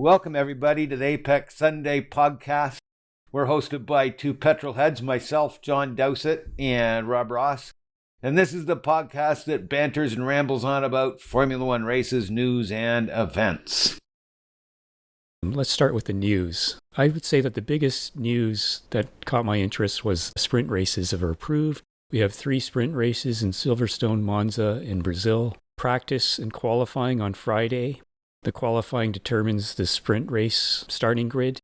Welcome, everybody, to the Apex Sunday podcast. We're hosted by two petrol heads, myself, John Dowsett, and Rob Ross. And this is the podcast that banters and rambles on about Formula One races, news, and events. Let's start with the news. I would say that the biggest news that caught my interest was sprint races are approved. We have 3 sprint races in Silverstone, Monza, and Brazil. Practice and qualifying on Friday. The qualifying determines the sprint race starting grid.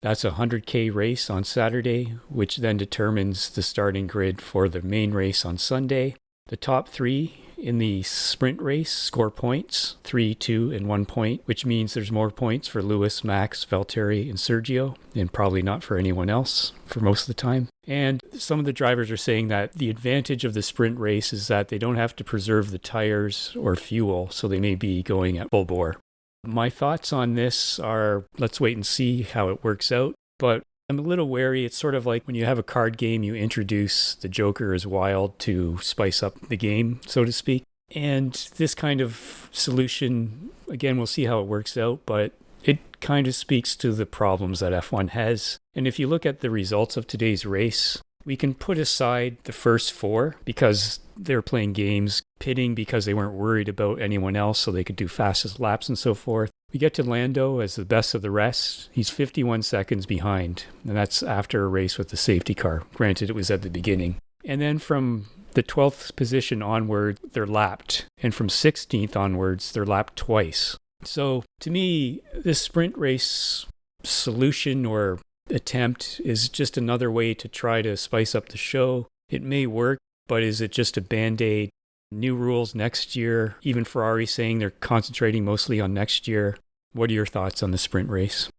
That's a 100K race on Saturday, which then determines the starting grid for the main race on Sunday. The top 3 in the sprint race score points, 3, 2, and 1 point, which means there's more points for Lewis, Max, Valtteri, and Sergio, and probably not for anyone else for most of the time. And some of the drivers are saying that the advantage of the sprint race is that they don't have to preserve the tires or fuel, so they may be going at full bore. My thoughts on this are, let's wait and see how it works out, but I'm a little wary. It's sort of like when you have a card game, you introduce the Joker as wild to spice up the game, so to speak. And this kind of solution, again, we'll see how it works out, but it kind of speaks to the problems that F1 has. And if you look at the results of today's race, we can put aside the first 4 because they're playing games, pitting because they weren't worried about anyone else, so they could do fastest laps and so forth. We get to Lando as the best of the rest. He's 51 seconds behind, and that's after a race with the safety car. Granted, it was at the beginning. And then from the 12th position onward, they're lapped. And from 16th onwards, they're lapped twice. So to me, this sprint race solution or attempt is just another way to try to spice up the show. It may work, but is it just a band-aid? New rules next year, even Ferrari saying they're concentrating mostly on next year. What are your thoughts on the sprint race?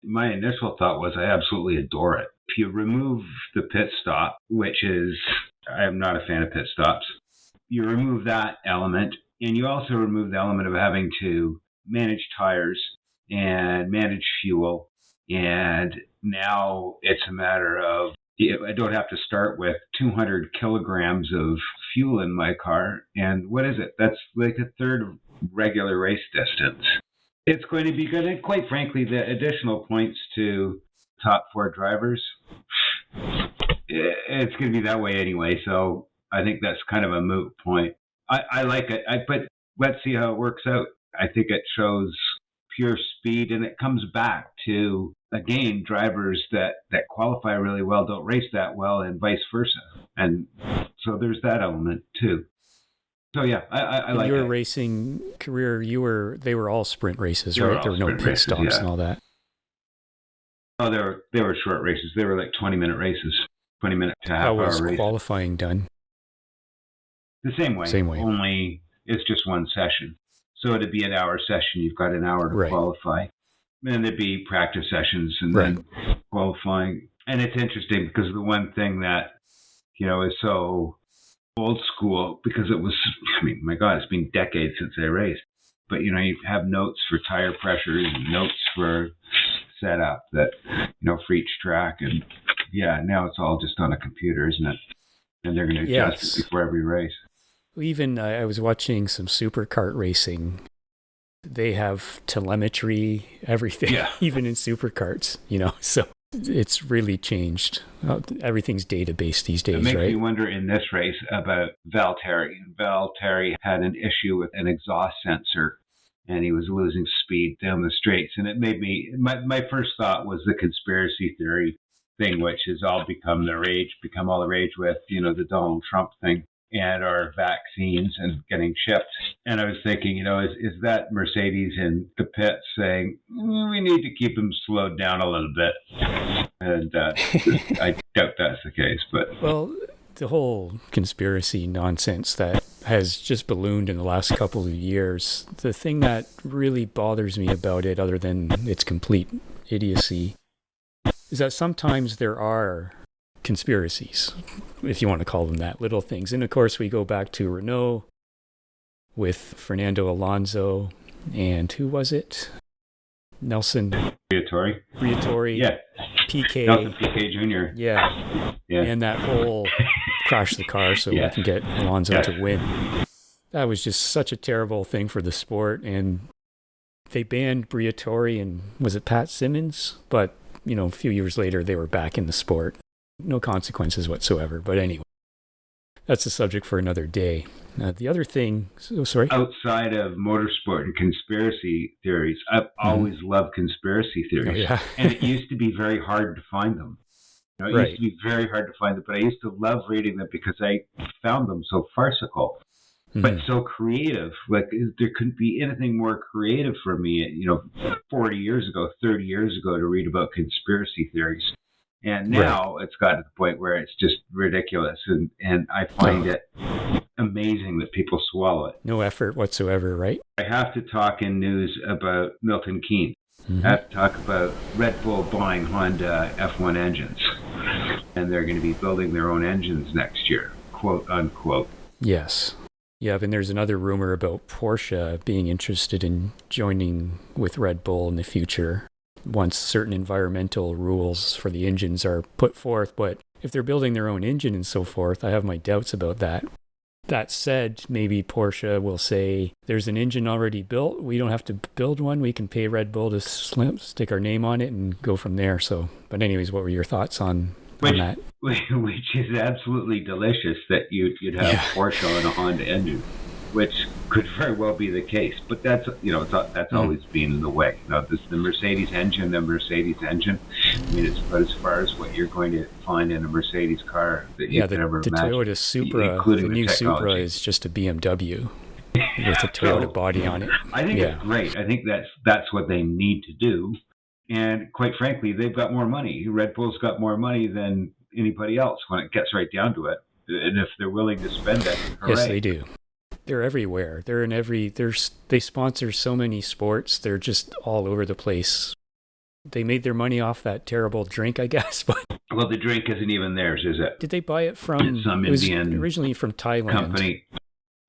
My initial thought was I absolutely adore it. If you remove the pit stop, which is, I'm not a fan of pit stops, you remove that element, and you also remove the element of having to manage tires and manage fuel. And now it's a matter of, I don't have to start with 200 kilograms of fuel in my car. And what is it? That's like a third of regular race distance. It's going to be good. And quite frankly, the additional points to top 4 drivers, it's going to be that way anyway. So I think that's kind of a moot point. I like it, but let's see how it works out. I think it shows pure speed, and it comes back to, again, drivers that qualify really well don't race that well, and vice versa. And so there's that element too. So yeah, I like it. Your racing career, they were all sprint races, right? There were no pit stops and all that. Oh, they were short races. They were like 20-minute races, 20-minute to half-hour races. How was qualifying done? The same way. Only it's just one session. So it'd be an hour session. You've got an hour to qualify. And there'd be practice sessions and then qualifying. And it's interesting because the one thing that, is so old school, because it was, my God, it's been decades since I raced. But, you have notes for tire pressures and notes for setup that, for each track. And now it's all just on a computer, isn't it? And they're going to adjust it before every race. Even I was watching some superkart racing. They have telemetry, everything, even in superkarts, so it's really changed. Everything's database these days, right? It makes me wonder in this race about Valtteri. Valtteri had an issue with an exhaust sensor, and he was losing speed down the straights. And it made me, my first thought was the conspiracy theory thing, which has all become all the rage with, the Donald Trump thing. And our vaccines and getting shipped. And I was thinking, is that Mercedes in the pit saying, we need to keep them slowed down a little bit? And I doubt that's the case. But well, the whole conspiracy nonsense that has just ballooned in the last couple of years, the thing that really bothers me about it, other than its complete idiocy, is that sometimes there are conspiracies, if you want to call them that, little things. And of course, we go back to Renault with Fernando Alonso and who was it? Nelson Briatore. Yeah. PK. Nelson PK Jr. Yeah. And that whole crash the car so we can get Alonso to win. That was just such a terrible thing for the sport. And They banned Briatore and was it Pat Simmons? But, a few years later, they were back in the sport. No consequences whatsoever. But anyway, that's a subject for another day. The other thing, sorry? Outside of motorsport and conspiracy theories, I've always loved conspiracy theories. Oh, yeah. And it used to be very hard to find them. It used to be very hard to find them, but I used to love reading them because I found them so farcical, but so creative. Like, there couldn't be anything more creative for me, 40 years ago, 30 years ago, to read about conspiracy theories. And now it's got to the point where it's just ridiculous, and I find it amazing that people swallow it. No effort whatsoever, right? I have to talk in news about Milton Keynes. I have to talk about Red Bull buying Honda F1 engines, and they're going to be building their own engines next year, quote unquote. Yes. Yeah, and there's another rumor about Porsche being interested in joining with Red Bull in the future once certain environmental rules for the engines are put forth. But if they're building their own engine and so forth, I have my doubts about that. That said, maybe Porsche will say, there's an engine already built. We don't have to build one. We can pay Red Bull to stick our name on it and go from there. So, but anyways, what were your thoughts on that? Which is absolutely delicious that you'd have Porsche on a Honda engine, which could very well be the case. But that's always been the way. The Mercedes engine. I mean, it's about as far as what you're going to find in a Mercedes car that you could ever imagine. The Toyota Supra, the new Supra, is just a BMW with a Toyota body on it. I think it's great. I think that's what they need to do. And quite frankly, they've got more money. Red Bull's got more money than anybody else when it gets right down to it. And if they're willing to spend it, hooray. Yes, they do. They're everywhere. They're in they sponsor so many sports. They're just all over the place. They made their money off that terrible drink, I guess. But well, the drink isn't even theirs, is it? Did they buy it from some Indian originally from Thailand company?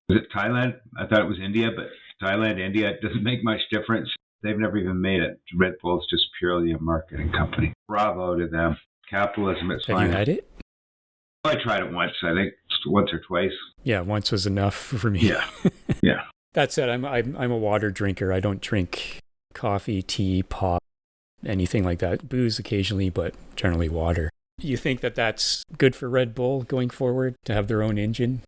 Was it Thailand? I thought it was India, but Thailand, India, it doesn't make much difference. They've never even made it. Red Bull's just purely a marketing company. Bravo to them. Capitalism, it's fine. Have you had it? I tried it once, I think, once or twice. Yeah, once was enough for me. Yeah. That said, I'm a water drinker. I don't drink coffee, tea, pop, anything like that. Booze occasionally, but generally water. You think that that's good for Red Bull going forward, to have their own engine?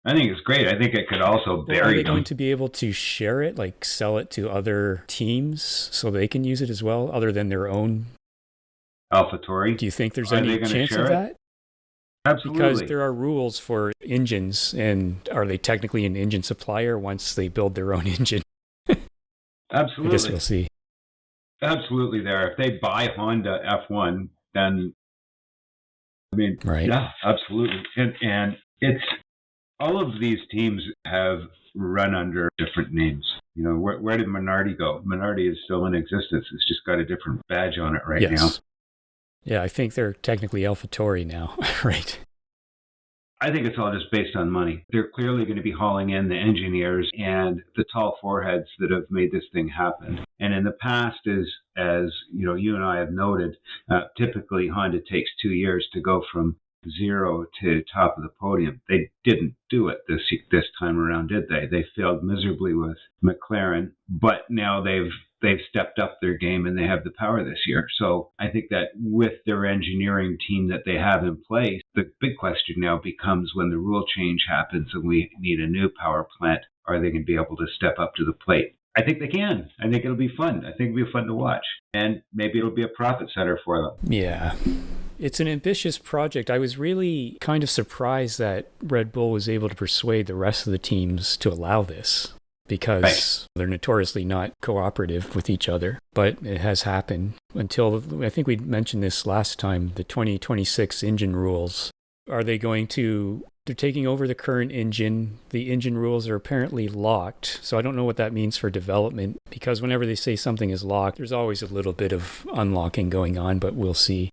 I think it's great. I think it could also bury them. Are they going to be able to share it, like sell it to other teams so they can use it as well, other than their own? AlphaTauri. Do you think there's any chance of that? Absolutely. Because there are rules for engines, and are they technically an engine supplier once they build their own engine? Absolutely. I guess we'll see. Absolutely there. If they buy Honda F1, then, I mean, yeah, absolutely. And it's, all of these teams have run under different names. Where did Minardi go? Minardi is still in existence. It's just got a different badge on it now. Yeah, I think they're technically AlphaTauri now, right? I think it's all just based on money. They're clearly going to be hauling in the engineers and the tall foreheads that have made this thing happen. And in the past, as you and I have noted, typically Honda takes 2 years to go from zero to top of the podium. They didn't do it this time around, did they? They failed miserably with McLaren, but now they've stepped up their game and they have the power this year. So I think that with their engineering team that they have in place, the big question now becomes, when the rule change happens and we need a new power plant, are they going to be able to step up to the plate? I think they can. I think it'll be fun. I think it'll be fun to watch. And maybe it'll be a profit center for them. Yeah. It's an ambitious project. I was really kind of surprised that Red Bull was able to persuade the rest of the teams to allow this, because they're notoriously not cooperative with each other. But it has happened until, I think we mentioned this last time, the 2026 engine rules. Are they going to, they're taking over the current engine. The engine rules are apparently locked. So I don't know what that means for development, because whenever they say something is locked, there's always a little bit of unlocking going on, but we'll see.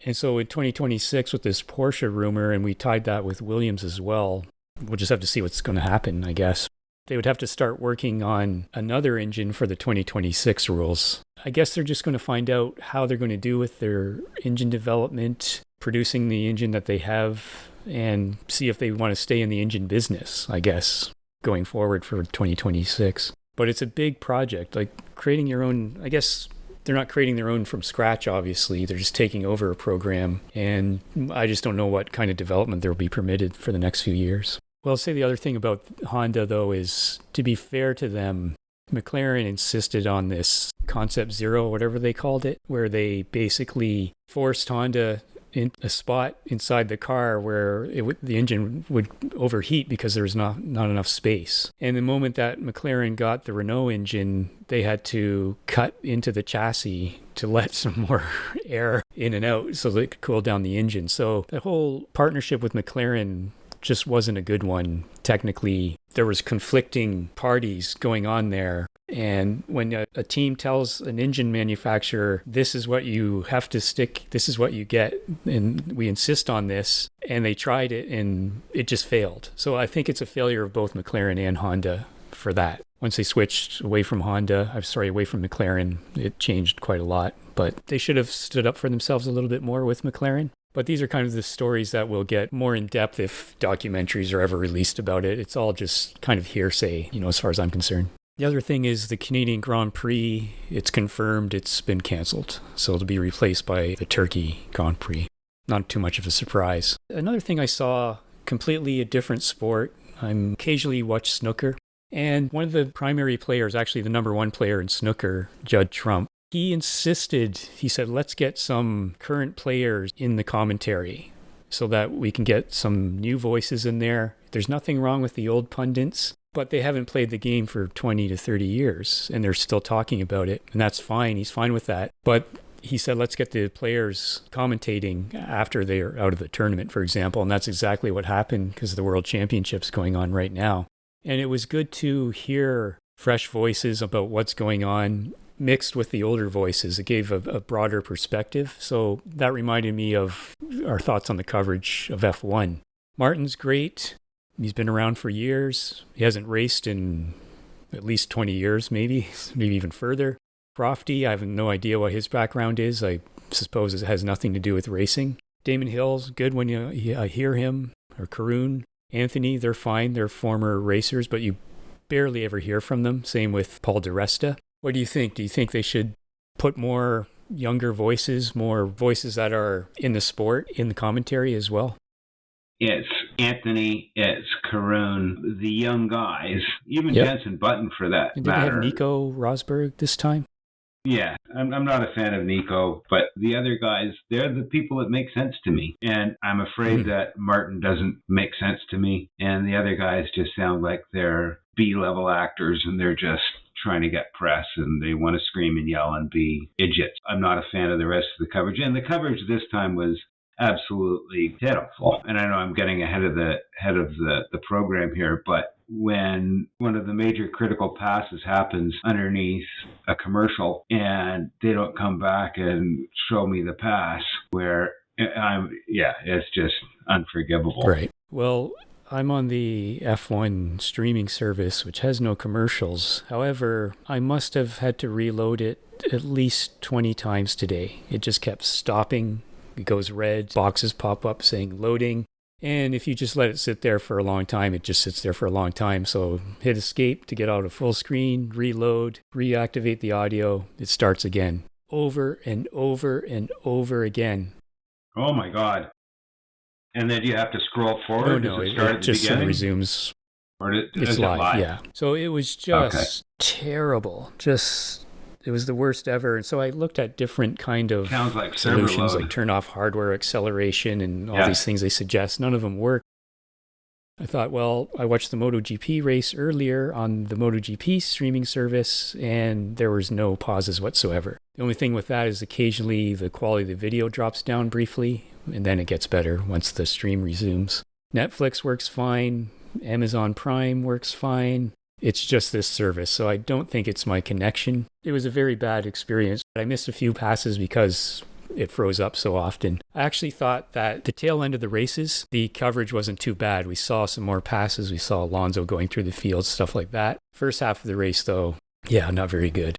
And so in 2026 with this Porsche rumor, and we tied that with Williams as well, we'll just have to see what's going to happen, I guess. They would have to start working on another engine for the 2026 rules. I guess they're just going to find out how they're going to do with their engine development, producing the engine that they have, and see if they want to stay in the engine business, I guess, going forward for 2026. but it's a big project. Like creating your own, I guess they're not creating their own from scratch, obviously. They're just taking over a program, and I just don't know what kind of development there will be permitted for the next few years. Well, I'll say the other thing about Honda, though, is to be fair to them, McLaren insisted on this Concept Zero, whatever they called it, where they basically forced Honda in a spot inside the car where the engine would overheat because there was not enough space. And the moment that McLaren got the Renault engine, they had to cut into the chassis to let some more air in and out so they could cool down the engine. So the whole partnership with McLaren just wasn't a good one. Technically, there was conflicting parties going on there. And when a team tells an engine manufacturer, this is what you have to stick, this is what you get, and we insist on this, and they tried it and it just failed. So I think it's a failure of both McLaren and Honda for that. Once they switched away from McLaren, it changed quite a lot. But they should have stood up for themselves a little bit more with McLaren. But these are kind of the stories that will get more in depth if documentaries are ever released about it. It's all just kind of hearsay, as far as I'm concerned. The other thing is the Canadian Grand Prix. It's confirmed it's been canceled. So it'll be replaced by the Turkey Grand Prix. Not too much of a surprise. Another thing I saw, completely a different sport. I'm occasionally watch snooker. And one of the primary players, actually the number one player in snooker, Judd Trump, he said, let's get some current players in the commentary so that we can get some new voices in there. There's nothing wrong with the old pundits, but they haven't played the game for 20 to 30 years and they're still talking about it. And that's fine. He's fine with that. But he said, let's get the players commentating after they're out of the tournament, for example. And that's exactly what happened because the World Championship's going on right now. And it was good to hear fresh voices about what's going on mixed with the older voices. It gave a broader perspective. So that reminded me of our thoughts on the coverage of F1. Martin's great. He's been around for years. He hasn't raced in at least 20 years, maybe even further. Crofty, I have no idea what his background is. I suppose it has nothing to do with racing. Damon Hill's good when you hear him, or Karun. Anthony, they're fine. They're former racers, but you barely ever hear from them. Same with Paul DiResta. What do you think? Do you think they should put more younger voices, more voices that are in the sport, in the commentary as well? It's Anthony, it's Karun, the young guys, even Yep. Jenson Button for that And matter. did they have Nico Rosberg this time? Yeah, I'm not a fan of Nico, but the other guys, they're the people that make sense to me. And I'm afraid that Martin doesn't make sense to me. And the other guys just sound like they're B-level actors and they're just trying to get press and they want to scream and yell and be idiots. I'm not a fan of the rest of the coverage. And the coverage this time was absolutely pitiful. And I know I'm getting ahead of the program here, but when one of the major critical passes happens underneath a commercial and they don't come back and show me the pass, where it's just unforgivable. Right. Well, I'm on the F1 streaming service, which has no commercials. However, I must have had to reload it at least 20 times today. It just kept stopping. It goes red. Boxes pop up saying loading. And if you just let it sit there for a long time, it just sits there for a long time. So hit escape to get out of full screen, reload, reactivate the audio. It starts again. Over and over and over again. Oh my God. And then you have to scroll forward? No, Does it start at the just beginning? resumes. Or is It's it live, yeah. So it was just terrible. It was the worst ever. And so I looked at different kind of Sounds like server solutions, load. like turn off hardware acceleration and all these things they suggest. None of them work. I thought, well, I watched the MotoGP race earlier on the MotoGP streaming service, and there was no pauses whatsoever. The only thing with that is occasionally the quality of the video drops down briefly, and then it gets better once the stream resumes. Netflix works fine. Amazon Prime works fine. It's just this service, so I don't think it's my connection. It was a very bad experience. I missed a few passes because it froze up so often. I actually thought that the tail end of the races, the coverage wasn't too bad. We saw some more passes. We saw Alonso going through the field, stuff like that. First half of the race, though, not very good.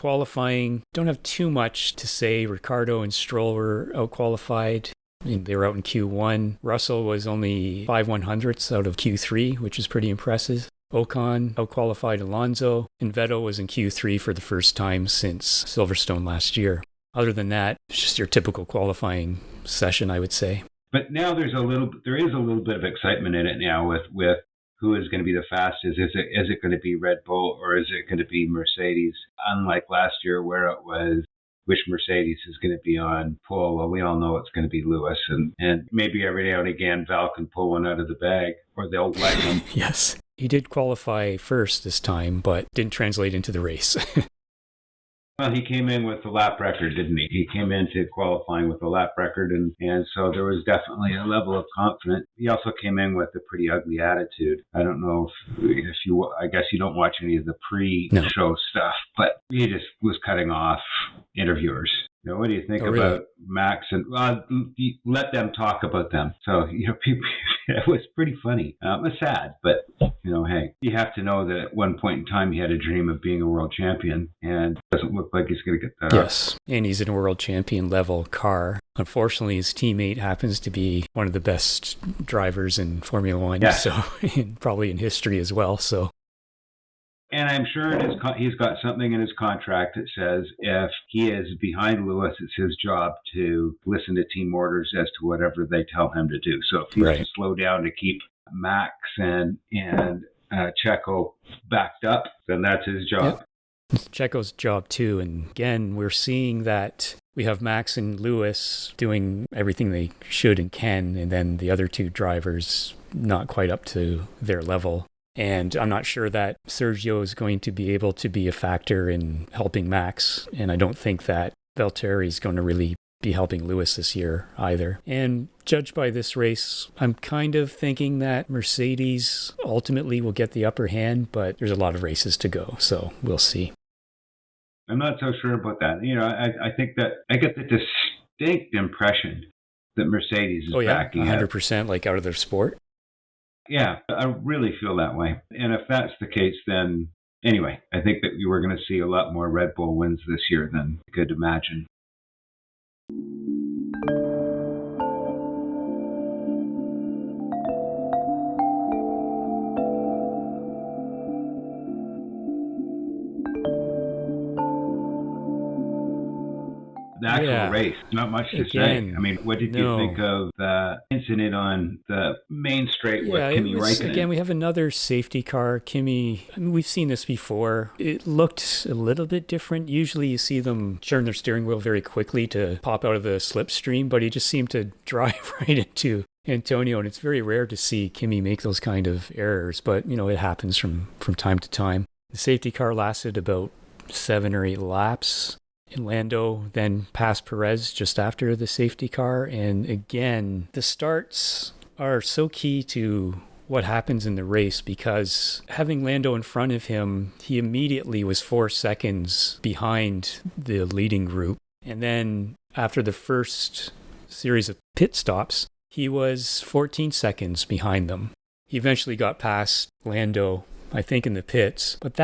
qualifying, don't have too much to say. Ricciardo and Stroll were out-qualified. I mean, they were out in Q1. Russell was only 5/100ths out of Q3, which is pretty impressive. Ocon out-qualified Alonso, and Vettel was in Q3 for the first time since Silverstone last year. Other than that, it's just your typical qualifying session, I would say. But now there is a little bit of excitement in it now with who is going to be the fastest. Is it going to be Red Bull or is it going to be Mercedes? Unlike last year where it was which Mercedes is going to be on pole. Well, we all know it's going to be Lewis, and maybe every now and again Val can pull one out of the bag, or they'll let him. Yes. He did qualify first this time, but didn't translate into the race. Well, he came in with the lap record, didn't he? He came into qualifying with a lap record, and so there was definitely a level of confidence. He also came in with a pretty ugly attitude. I don't know if you, I guess you don't watch any of the pre-show stuff, but he just was cutting off interviewers. You know, what do you think about Max? And let them talk about them. So, people, it was pretty funny. It was sad, but, hey, you have to know that at one point in time he had a dream of being a world champion, and it doesn't look like he's going to get that. Yes, and he's in a world champion level car. Unfortunately, his teammate happens to be one of the best drivers in Formula One, so probably in history as well. So. And I'm sure he's got something in his contract that says if he is behind Lewis, it's his job to listen to team orders as to whatever they tell him to do. So if he's to slow down to keep Max and Checo backed up, then that's his job. Yep. It's Checo's job too. And again, we're seeing that we have Max and Lewis doing everything they should and can, and then the other two drivers not quite up to their level. And I'm not sure that Sergio is going to be able to be a factor in helping Max. And I don't think that Valtteri is going to really be helping Lewis this year either. And judged by this race, I'm kind of thinking that Mercedes ultimately will get the upper hand, but there's a lot of races to go. So we'll see. I'm not so sure about that. I think that I get the distinct impression that Mercedes is backing 100% like out of their sport. Yeah, I really feel that way. And if that's the case, then anyway, I think that we're going to see a lot more Red Bull wins this year than you could imagine. The actual race, not much to say. I mean, what did you think of the incident on the main straight with Kimi Räikkönen? Again, we have another safety car. Kimi, we've seen this before. It looked a little bit different. Usually you see them turn their steering wheel very quickly to pop out of the slipstream, but he just seemed to drive right into Antonio, and it's very rare to see Kimi make those kind of errors, but, it happens from time to time. The safety car lasted about 7 or 8 laps. Lando then passed Perez just after the safety car. And again, the starts are so key to what happens in the race because having Lando in front of him, he immediately was 4 seconds behind the leading group. And then after the first series of pit stops, he was 14 seconds behind them. He eventually got past Lando, I think, in the pits, but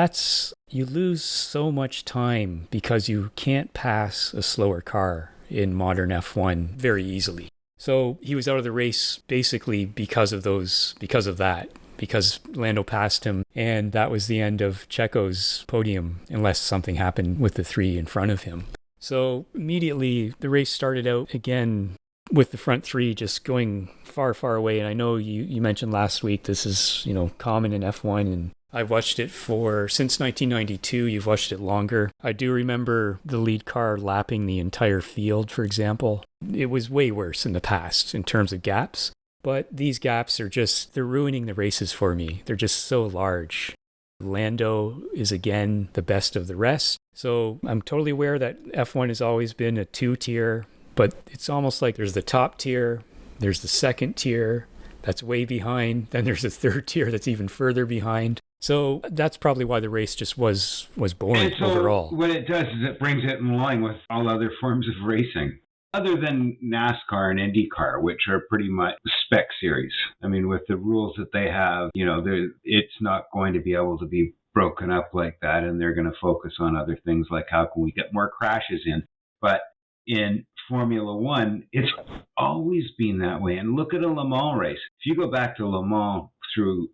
you lose so much time because you can't pass a slower car in modern F1 very easily. So he was out of the race basically because of that, because Lando passed him, and that was the end of Checo's podium, unless something happened with the 3 in front of him. So immediately the race started out again with the front 3 just going far, far away. And I know you mentioned last week this is, common in F1, and I've watched it since 1992. You've watched it longer. I do remember the lead car lapping the entire field, for example. It was way worse in the past in terms of gaps, but these gaps they're ruining the races for me. They're just so large. Lando is again the best of the rest. So I'm totally aware that F1 has always been a 2-tier, but it's almost like there's the top tier, there's the second tier that's way behind, then there's a 3rd tier that's even further behind. So that's probably why the race just was boring overall. What it does is it brings it in line with all other forms of racing, other than NASCAR and IndyCar, which are pretty much spec series. I mean, with the rules that they have, it's not going to be able to be broken up like that, and they're going to focus on other things like how can we get more crashes in. But in Formula One, it's always been that way. And look at a Le Mans race. If you go back to Le Mans through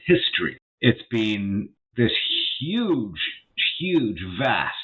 history, it's been this huge, vast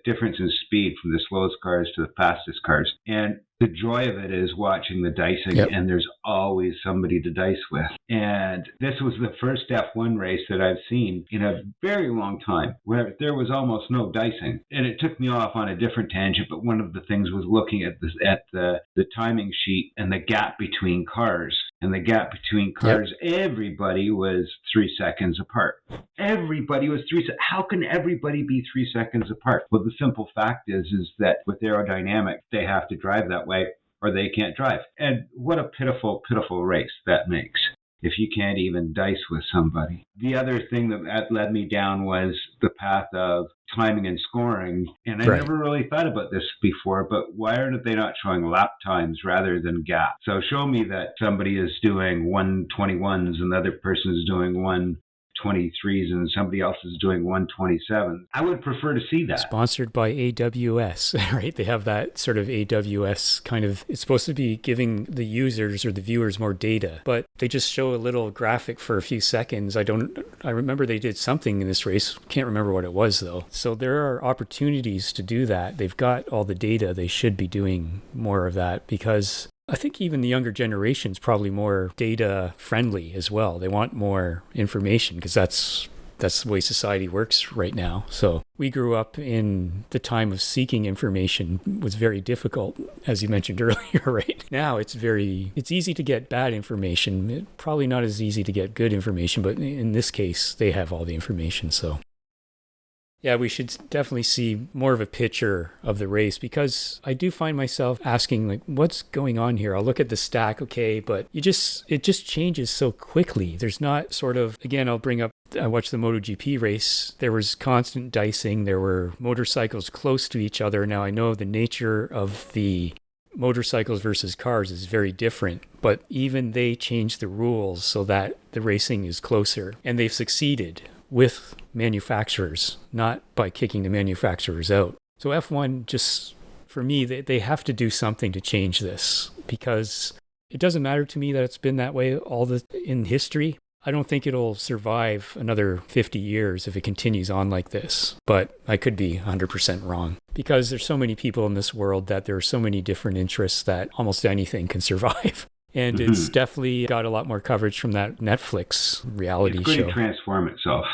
difference in speed from the slowest cars to the fastest cars. And the joy of it is watching the dicing, and there's always somebody to dice with. And this was the first F1 race that I've seen in a very long time where there was almost no dicing. And it took me off on a different tangent, but one of the things was looking at the timing sheet and the gap between cars. And the gap between cars, everybody was 3 seconds apart. Everybody was 3 seconds. How can everybody be 3 seconds apart? Well, the simple fact is that with aerodynamics, they have to drive that way or they can't drive. And what a pitiful, pitiful race that makes if you can't even dice with somebody. The other thing that led me down was the path of timing and scoring. And I never really thought about this before, but why are they not showing lap times rather than gap? So show me that somebody is doing 1:21s and the other person is doing 1:23s and somebody else is doing 1:27. I would prefer to see that. Sponsored by AWS, right? They have that sort of AWS kind of, it's supposed to be giving the users or the viewers more data, but they just show a little graphic for a few seconds. I remember they did something in this race. Can't remember what it was though. So there are opportunities to do that. They've got all the data. They should be doing more of that because I think even the younger generation's probably more data friendly as well. They want more information because that's the way society works right now. So we grew up in the time of seeking information was very difficult, as you mentioned earlier, right? Now it's easy to get bad information. Probably not as easy to get good information, but in this case, they have all the information. So yeah, we should definitely see more of a picture of the race because I do find myself asking, like, what's going on here? I'll look at the stack, okay, but it just changes so quickly. There's not sort of, again, I watched the MotoGP race. There was constant dicing. There were motorcycles close to each other. Now, I know the nature of the motorcycles versus cars is very different, but even they changed the rules so that the racing is closer, and they've succeeded with manufacturers, not by kicking the manufacturers out. So F1 just, for me, they have to do something to change this because it doesn't matter to me that it's been that way in history. I don't think it'll survive another 50 years if it continues on like this, but I could be 100% wrong because there's so many people in this world that there are so many different interests that almost anything can survive. And it's definitely got a lot more coverage from that Netflix reality show. It's going to transform itself.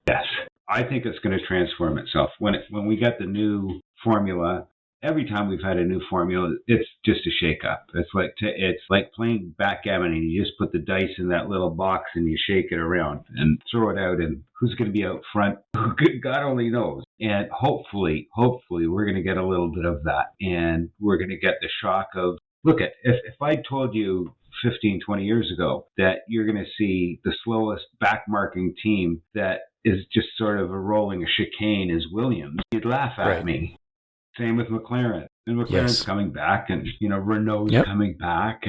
Yes, I think it's going to transform itself. When we get the new formula, every time we've had a new formula, it's just a shake-up. It's like playing backgammon and you just put the dice in that little box and you shake it around and throw it out. And who's going to be out front? God only knows. And hopefully, we're going to get a little bit of that. And we're going to get the shock of, if I told you 15, 20 years ago that you're going to see the slowest backmarking team that is just sort of rolling a chicane is Williams, you'd laugh at me. Same with McLaren. And McLaren's coming back, and Renault's coming back,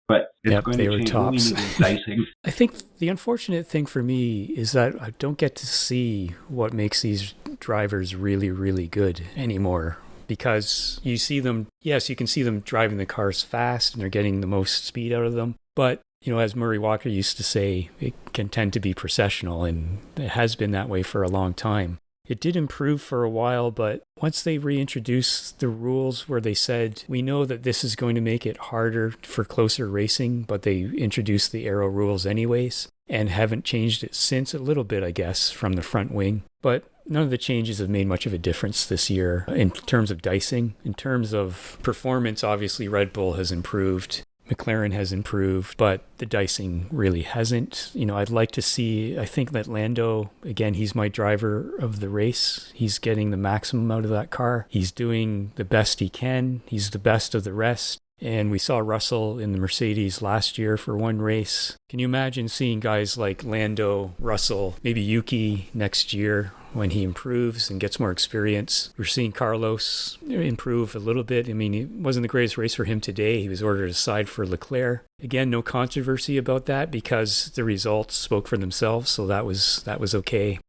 but it's going to change. Tops. We need dicing. I think the unfortunate thing for me is that I don't get to see what makes these drivers really, really good anymore. Because you see them, yes, you can see them driving the cars fast and they're getting the most speed out of them. But, as Murray Walker used to say, it can tend to be processional, and it has been that way for a long time. It did improve for a while, but once they reintroduced the rules where they said, we know that this is going to make it harder for closer racing, but they introduced the aero rules anyways and haven't changed it since, a little bit, I guess, from the front wing. But none of the changes have made much of a difference this year in terms of dicing. In terms of performance, obviously Red Bull has improved. McLaren has improved, but the dicing really hasn't. I'd like to see, I think that Lando, again, he's my driver of the race. He's getting the maximum out of that car. He's doing the best he can. He's the best of the rest. And we saw Russell in the Mercedes last year for one race. Can you imagine seeing guys like Lando, Russell, maybe Yuki next year when he improves and gets more experience? We're seeing Carlos improve a little bit. I mean, it wasn't the greatest race for him today. He was ordered aside for Leclerc. Again, no controversy about that because the results spoke for themselves, so that was okay.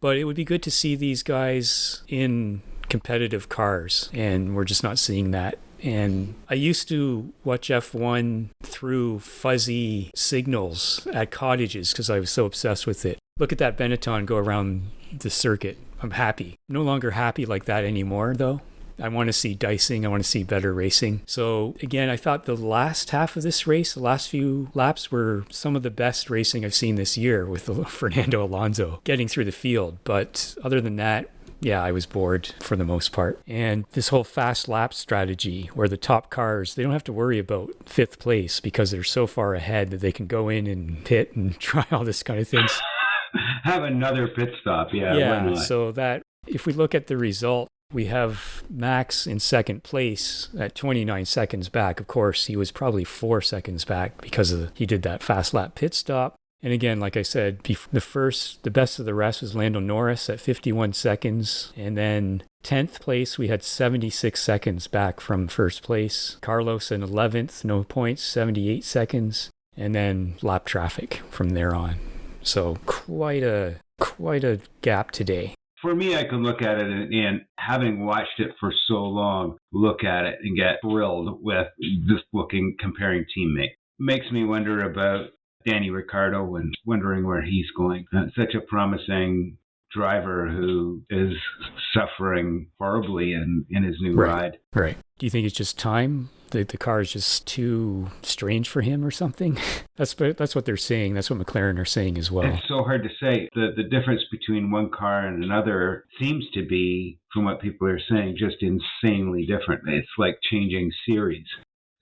But it would be good to see these guys in competitive cars, and we're just not seeing that. And I used to watch F1 through fuzzy signals at cottages because I was so obsessed with it. Look at that Benetton go around the circuit. I'm happy. No longer happy like that anymore, though. I want to see dicing. I want to see better racing. So again, I thought the last half of this race, the last few laps, were some of the best racing I've seen this year with Fernando Alonso getting through the field. But other than that, yeah, I was bored for the most part. And this whole fast lap strategy where the top cars, they don't have to worry about fifth place because they're so far ahead that they can go in and pit and try all this kind of things. Have another pit stop. Yeah. Yeah. Why not? So that if we look at the result, we have Max in second place at 29 seconds back. Of course, he was probably 4 seconds back because he did that fast lap pit stop. And again, like I said, the best of the rest was Lando Norris at 51 seconds. And then 10th place, we had 76 seconds back from first place. Carlos in 11th, no points, 78 seconds. And then lap traffic from there on. So quite a gap today. For me, I can look at it and having watched it for so long, look at it and get thrilled with just comparing teammates. Makes me wonder about Danny Ricciardo and wondering where he's going. Such a promising driver who is suffering horribly in his new ride. Right. Do you think it's just time? The car is just too strange for him or something? That's what they're saying. That's what McLaren are saying as well. It's so hard to say. The difference between one car and another seems to be, from what people are saying, just insanely different. It's like changing series.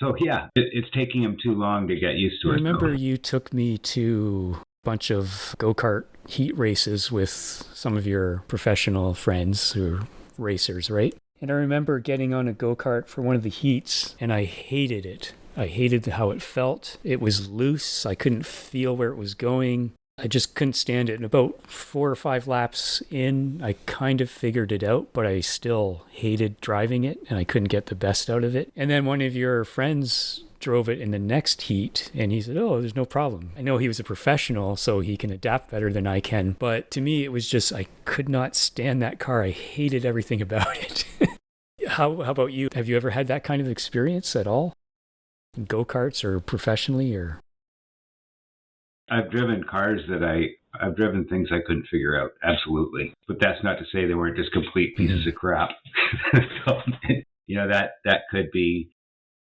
So yeah, it's taking him too long to get used to it. Remember you took me to a bunch of go-kart heat races with some of your professional friends who are racers, right? And I remember getting on a go-kart for one of the heats, and I hated it. I hated how it felt. It was loose. I couldn't feel where it was going. I just couldn't stand it. And about 4 or 5 laps in, I kind of figured it out, but I still hated driving it, and I couldn't get the best out of it. And then one of your friends drove it in the next heat, and he said, oh, there's no problem. I know he was a professional, so he can adapt better than I can. But to me, it was just, I could not stand that car. I hated everything about it. How about you? Have you ever had that kind of experience at all? Go-karts or professionally or? I've driven cars I've driven things I couldn't figure out. Absolutely. But that's not to say they weren't just complete pieces of crap. So, that could be.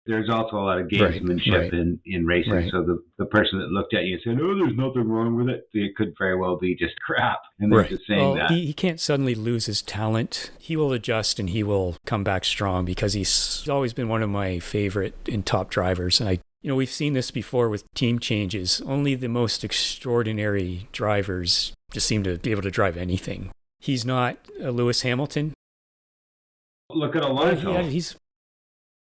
There's also a lot of gamesmanship in racing. Right. So the person that looked at you and said, oh, there's nothing wrong with it, it could very well be just crap. And they're just saying that. He can't suddenly lose his talent. He will adjust and he will come back strong because he's always been one of my favorite and top drivers. And we've seen this before with team changes. Only the most extraordinary drivers just seem to be able to drive anything. He's not a Lewis Hamilton. Look at Alonso.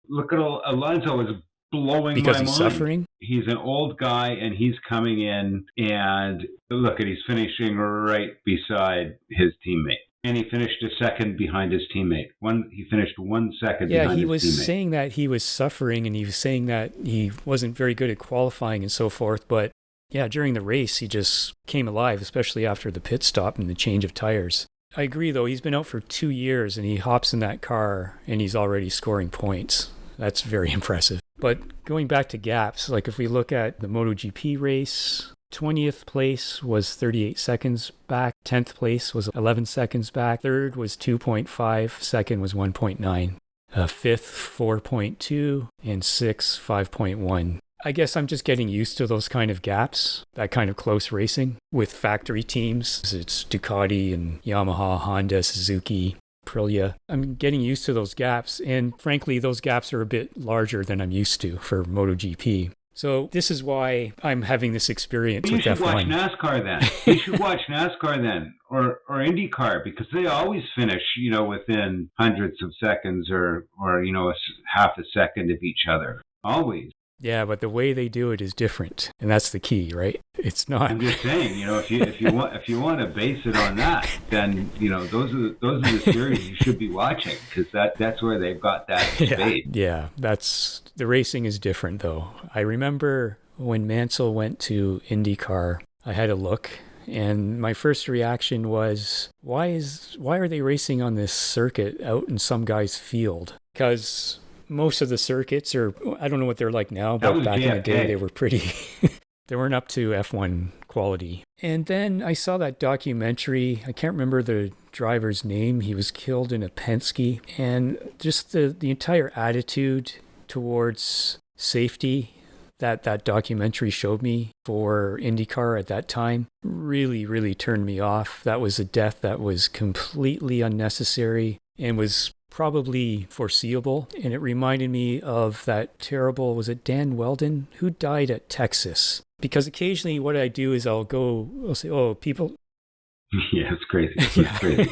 Look at Alonso is blowing because my he's mind. Suffering. He's an old guy and he's coming in and look at he's finishing right beside his teammate. And he finished a second behind his teammate. He finished 1 second behind his teammate. Yeah, he was saying that he was suffering and he was saying that he wasn't very good at qualifying and so forth. But yeah, during the race, he just came alive, especially after the pit stop and the change of tires. I agree, though. He's been out for 2 years and he hops in that car and he's already scoring points. That's very impressive. But going back to gaps, like if we look at the MotoGP race, 20th place was 38 seconds back. 10th place was 11 seconds back. Third was 2.5. Second was 1.9. Fifth, 4.2. And sixth, 5.1. I guess I'm just getting used to those kind of gaps, that kind of close racing with factory teams. It's Ducati and Yamaha, Honda, Suzuki, Aprilia. I'm getting used to those gaps, and frankly, those gaps are a bit larger than I'm used to for MotoGP. So this is why I'm having this experience with F1. You should watch NASCAR then. You should watch NASCAR then, or IndyCar, because they always finish, within hundreds of seconds or half a second of each other. Always. Yeah, but the way they do it is different, and that's the key, right? It's not. I'm just saying, if you want to base it on that, then those are the series you should be watching because that's where they've got that debate. Yeah, the racing is different though. I remember when Mansell went to IndyCar, I had a look, And my first reaction was, why are they racing on this circuit out in some guy's field? Because most of the circuits are, I don't know what they're like now, but back in the day, they were pretty, they weren't up to F1 quality. And then I saw that documentary. I can't remember the driver's name. He was killed in a Penske. And just the entire attitude towards safety that documentary showed me for IndyCar at that time really, really turned me off. That was a death that was completely unnecessary and was probably foreseeable. And it reminded me of that terrible, was it Dan Weldon, who died at Texas? Because occasionally what I do is I'll say, oh, people. Yeah, it's crazy. It's crazy.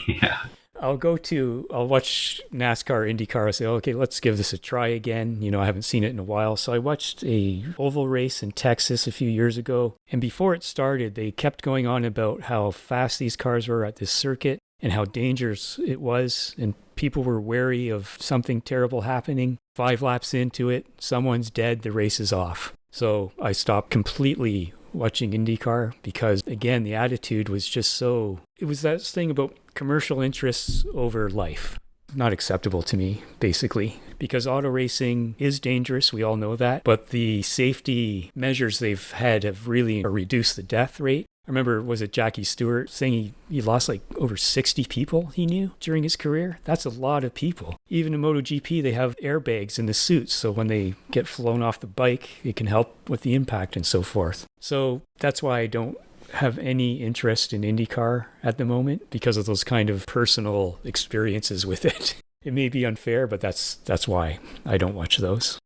Yeah. I'll watch NASCAR, IndyCar. I'll say, okay, let's give this a try again. I haven't seen it in a while. So I watched a oval race in Texas a few years ago. And before it started, they kept going on about how fast these cars were at this circuit and how dangerous it was. And people were wary of something terrible happening. 5 laps into it, someone's dead, the race is off. So I stopped completely watching IndyCar because, again, the attitude was just so... It was that thing about commercial interests over life. Not acceptable to me, basically, because auto racing is dangerous. We all know that. But the safety measures they've had have really reduced the death rate. I remember, was it Jackie Stewart saying he lost like over 60 people he knew during his career? That's a lot of people. Even in MotoGP, they have airbags in the suits. So when they get flown off the bike, it can help with the impact and so forth. So that's why I don't have any interest in IndyCar at the moment, because of those kind of personal experiences with it. It may be unfair, but that's why I don't watch those.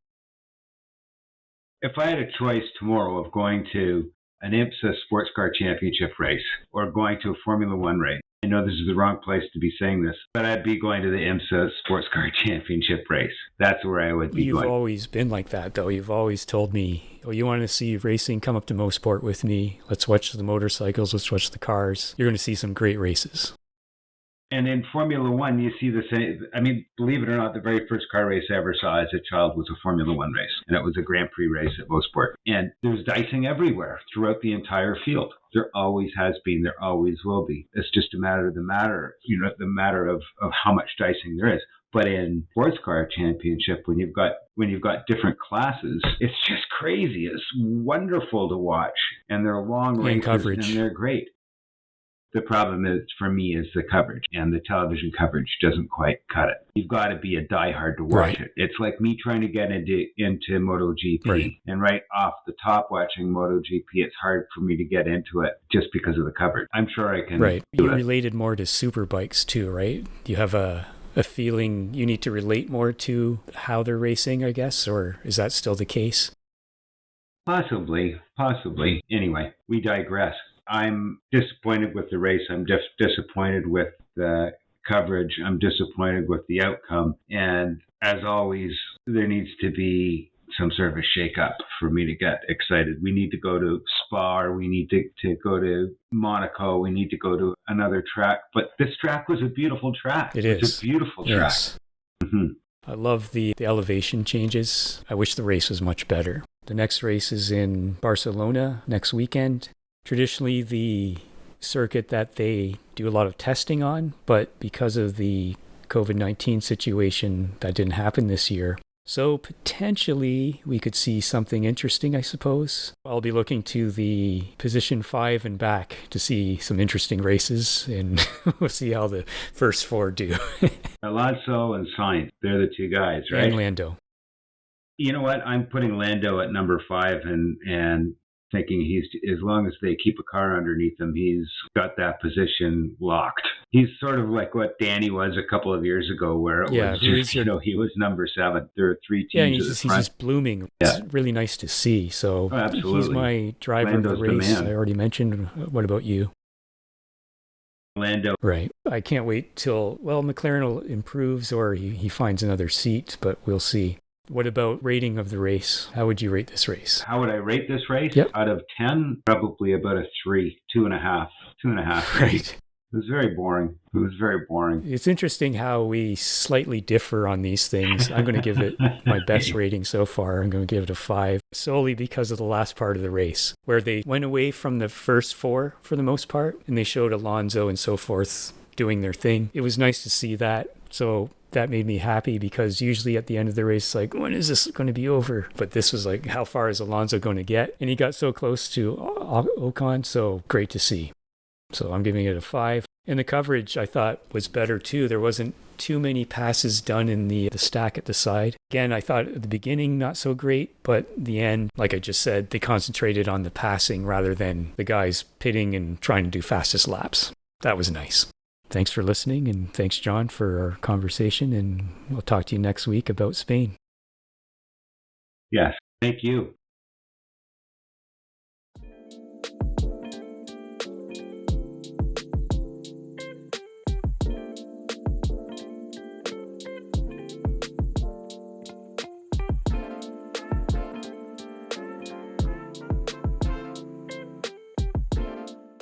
If I had a choice tomorrow of going to an IMSA Sports Car Championship race or going to a Formula One race, I know this is the wrong place to be saying this, but I'd be going to the IMSA Sports Car Championship race. That's where I would be going. You've always been like that, though. You've always told me, oh, you want to see racing? Come up to Mosport with me. Let's watch the motorcycles. Let's watch the cars. You're going to see some great races. And in Formula One, you see the same. I mean, believe it or not, the very first car race I ever saw as a child was a Formula One race. And it was a Grand Prix race at Mosport. And there's dicing everywhere throughout the entire field. There always has been. There always will be. It's just the matter of how much dicing there is. But in sports car championship, when you've got different classes, it's just crazy. It's wonderful to watch. And they're long races coverage. And they're great. The problem is, for me, is the coverage, and the television coverage doesn't quite cut it. You've got to be a diehard to watch it. It's like me trying to get into MotoGP, and right off the top watching MotoGP, it's hard for me to get into it just because of the coverage. I'm sure I can do You it. related more to superbikes too, right? You have a feeling you need to relate more to how they're racing, I guess, or is that still the case? Possibly. Anyway, we digress. I'm disappointed with the race. I'm just disappointed with the coverage. I'm disappointed with the outcome. And as always, there needs to be some sort of a shake-up for me to get excited. We need to go to Spa, or we need to go to Monaco. We need to go to another track. But this track was a beautiful track. It's a beautiful track. Yes. Mm-hmm. I love the elevation changes. I wish the race was much better. The next race is in Barcelona next weekend. Traditionally, the circuit that they do a lot of testing on, but because of the COVID-19 situation, that didn't happen this year. So potentially we could see something interesting, I suppose. I'll be looking to the position 5 and back to see some interesting races, and we'll see how the first 4 do. Alonso and Sainz, they're the 2 guys, right? And Lando. You know what? I'm putting Lando at number 5 and thinking he's, as long as they keep a car underneath him, he's got that position locked. He's sort of like what Danny was a couple of years ago, where it was just, he was number 7. There are 3 teams at the front. He's just blooming. It's really nice to see. So he's my driver of the race. I already mentioned. What about you? Lando. Right. I can't wait till, McLaren improves or he finds another seat, but we'll see. What about rating of the race? How would you rate this race? How would I rate this race? Yep. Out of 10, probably about a 3, 2.5. 2.5. Right. It was very boring. It was very boring. It's interesting how we slightly differ on these things. I'm going to give it my best rating so far. I'm going to give it a 5, solely because of the last part of the race, where they went away from the first 4 for the most part, and they showed Alonso and so forth doing their thing. It was nice to see that. So that made me happy, because usually at the end of the race, like, when is this going to be over? But this was like, how far is Alonso going to get? And he got so close to Ocon, so great to see. So I'm giving it a 5. And the coverage, I thought, was better too. There wasn't too many passes done in the stack at the side. Again, I thought at the beginning, not so great, but the end, like I just said, they concentrated on the passing rather than the guys pitting and trying to do fastest laps. That was nice. Thanks for listening, and thanks, John, for our conversation, and we'll talk to you next week about Spain. Yes, thank you.